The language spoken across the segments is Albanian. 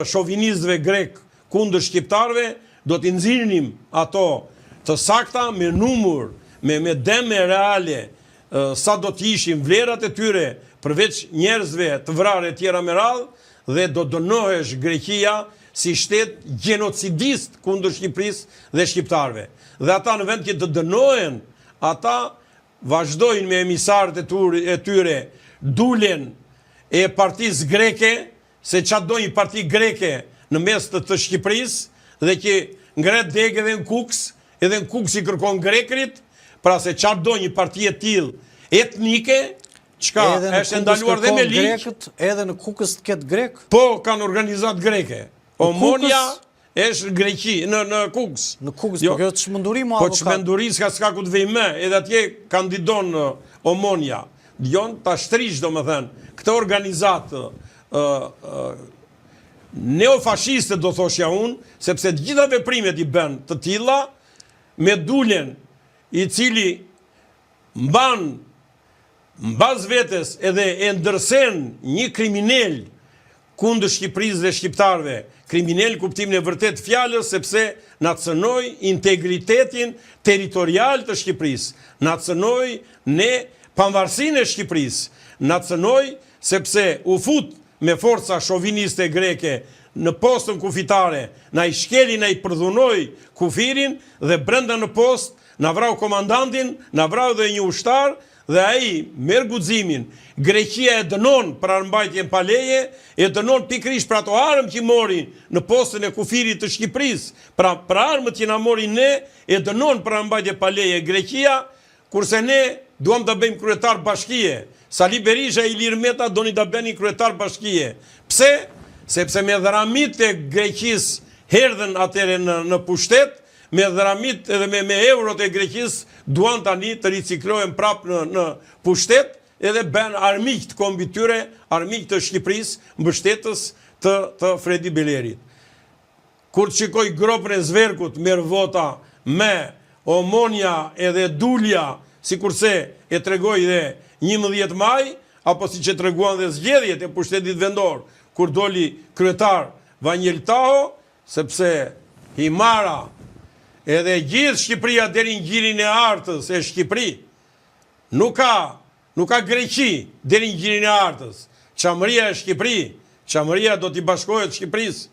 shovinistëve grek kundër shqiptarëve, do t'i nxirrim ato të sakta me numër, me deme reale, sa do t'ishin vlerat e tyre përveç njerëzve të vrarë e tjera me radhë, dhe do dënohesh Greqia si shtet genocidist kundër Shqipërisë dhe shqiptarëve. Dhe ata në vend që të dënohen, ata vazhdojnë me emisarët e tyre, dulen e partisë greke, se çfarë do një parti greke në mes të Shqipërisë dhe që ngret degë edhe në Kuks, edhe në Kuks i kërkon grekrit, pra se çfarë do një parti e tillë etnike, çka është ndaluar dhe me ligj, edhe në Kukës të ketë grek? Po, kanë organizat greke. Omonia është Greqi, në Kuks. Në Kuks, po kjo çmenduri mo avokat. Po çmenduri s'ka ku të vej më, edhe atje kandidon Omonia. Dion ta shtrish domethënë këtë organizat neofashiste do thoshja unë, sepse të gjitha veprimet i bën të tilla me dulen i cili mban mbas vetes edhe e ndërsen një kriminal kundër Shqipërisë dhe shqiptarëve, kriminal kuptimin e vërtet fjalës, sepse na cënoi integritetin territorial të Shqipërisë, na cënoi ne pavarësinë e Shqipërisë, na cënoi sepse u fut me forca shoviniste greke në postën kufitare, na i shkeli, na i përdhunoi kufirin dhe brenda në post na vrau komandantin, na vrau dhe një ushtar, dhe ai merr guximin. Greqia e dënon për armbajtjen pa leje, e dënon pikërisht për ato armë që morin në postën e kufirit të Shqipërisë. Pra për armët që na morin ne, e dënon për armbajtje pa leje Greqia, kurse ne duam ta bëjmë kryetar bashkie. Sali Berisha e Ilir Meta doni ta bëni kryetar bashkie. Pse? Sepse me dharamit e Greqisë herdhen atëre në pushtet, me dharamit edhe me eurot e Greqisë duan tani të riciklohen prapë në pushtet, edhe bën armiq të kombit tyre, armiq të Shqipërisë, mbështetës të Fredi Belerit. Kur shikoj gropën e Zverkut merr vota me Omonia edhe Dulja, sikurse e tregoi dhe 11 maj, apo siç e treguan dhe zgjedhjet e pushtetit vendor, kur doli kryetar Vanjel Taho, sepse Himara edhe gjithë Shqipëria deri në gjirin e Artës e Shqipëri, nuk ka Greqi deri në gjirin e Artës. Çamëria e Shqipëri, Çamëria do t'i bashkohet Shqipërisë.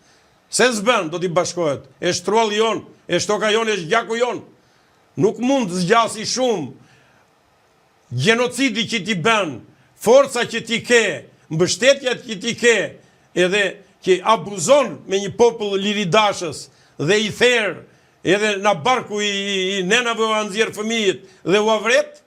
Se s'bën do t'i bashkohet. Është trolli jon, është toka jon, është gjaku jon. Nuk mund të zgjasi shumë gjenocidi që ti bën, forca që ti ke, mbështetja që ti ke, edhe që abuzon me një popull liridashës dhe i therr, edhe në barku i nenave u anëzirë fëmijët dhe u avret,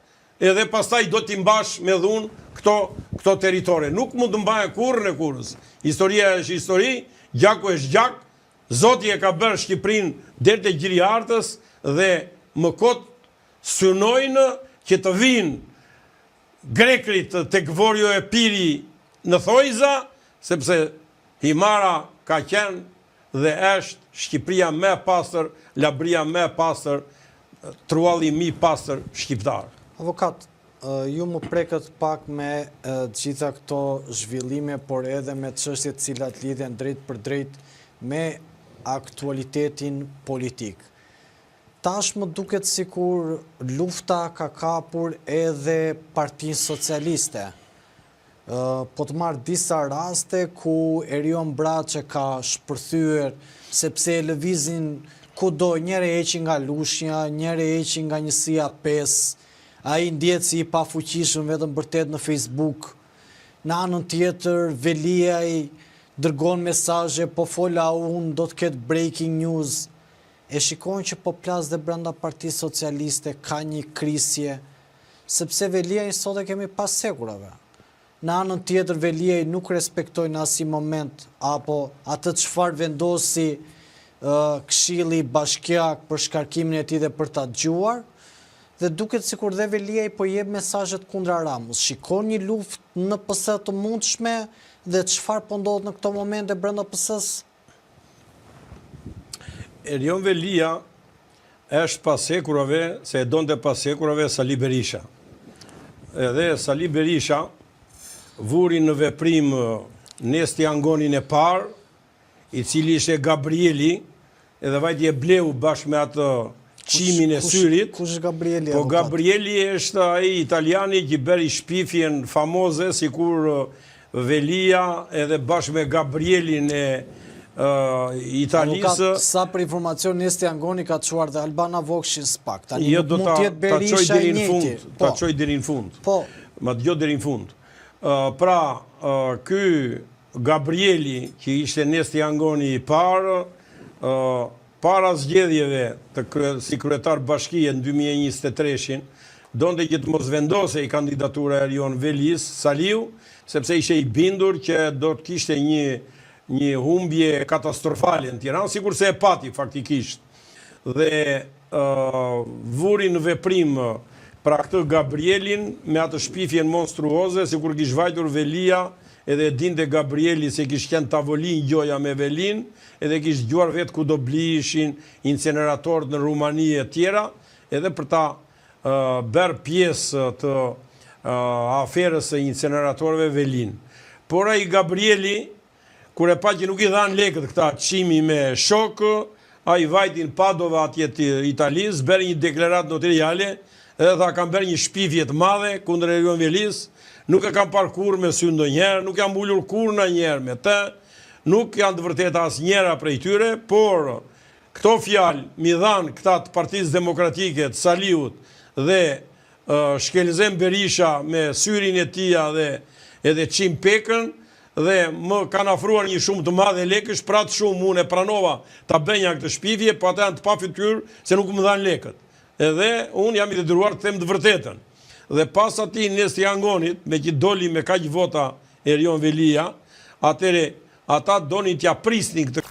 edhe pastaj do t'i mbash me dhun këto teritore. Nuk mund të mbaje kurrë në kurrës. Historia është histori, gjaku është gjak, Zoti e ka bërë Shqipërinë deri te gjiri i Artës dhe më kot synojnë që të vinë grekrit tek Vorjo e Piri në Thojza, sepse Himara ka qenë dhe është Shqipëria më e pastër, Labria më e pastër, trualli më i pastër shqiptar. Avokat, ju më prekët pak me gjitha këto zhvillime, por edhe me çështjet cilat lidhen drejt për drejt me aktualitetin politik. Tash më duket sikur lufta ka kapur edhe Partinë Socialiste. Po të marrë disa raste ku Erion Braçe ka shpërthyer sepse e lëvizin kudo, njëre eqi nga Lushnja, njëre eqi nga Njësia 5, ai ndjet si i pafuqishëm vetëm vërtet në Facebook. Në anën tjetër, Velia i dërgon mesazhe, po fola unë, do të ketë breaking news. E shikojnë që po plas dhe brenda Partisë Socialiste ka një krisje, sepse Velia i sot e kemi pas sekurave. Në anën tjetër, Velia i nuk respektoi në asnjë moment apo atë çfarë vendosi Këshilli Bashkiak për shkarkimin e tij dhe për ta dëgjuar, dhe duket sikur dhe Velia i po jep mesazhet kundra Ramës. Shikon një luftë në PS të mundshme dhe çfarë po ndodh në këto momente brenda PS-s? Erion Velia është pasekurave, se e donte pasekurave Sali Berisha. Edhe Sali Berisha vuri në veprim Nesti Angonin e parë, i cili ishte Gabrieli, edhe vajti e bleu bashkë me atë qimin e syrit. Kush është Gabrieli? Po Gabrieli është ai italiani që bëri shpifjen famoze, sikur Velia edhe bashkë me Gabrielin e Italisë. Sa për informacion Nesti Angoni ka çuar dhe Albana Vokshin spak. Tani Jo, nuk mund të jetë Berisha i njëjti. Ta çoj deri në fund. Po. Ma dëgjoj deri në fund. Pra, ky Gabrieli, që ishte Nesti Angoni i parë, para zgjedhjeve si kryetar bashkie në 2023-shin, donte që të mos vendose i kandidatura e Erion Velis Saliu, sepse ishe i bindur që do të kishte një humbje katastrofale në Tiranë, sikur se e pati faktikisht. Dhe vuri në veprim pra këtë Gabrielin me atë shpifjen monstruoze, sikur kish vajtur Velia, edhe dinte Gabrieli se kish qenë tavolin gjoja me Velin, edhe kish gjuar vetë ku do blishin inceneratorët në Rumani e tjera, edhe për ta bërë pjesë të aferës e inceneratorëve Velin. Por ai Gabrieli, kur e pa që nuk i dhanë lekët këta qimi me shokë, a i vajtin Padova atje të Italisë, bërë një deklarat notariale, edhe tha kam bërë një shpifje të madhe kundër Erion Velis, nuk e kam parë kur me sy ndonjëherë, nuk jam ullur kur në njerë me të, nuk janë të vërteta as njera prej tyre, por këto fjalë mi dhanë këta të Partisë Demokratike të Saliut dhe Shkelzem Berisha me syrin e tia dhe edhe Qim Pekën, dhe më kanë afruar një shumë të madhe lekësh, pra të shumë unë e pranova ta bënja këtë shpifje, po ata janë të pa fytyrë se nuk më dhanë lekët. Edhe unë jam i detyruar të them të vërtetën. Dhe pas atij Nesti Angonit, me që doli me kaq vota Erion Velia, atëre ata donin t'ja prisnin këtë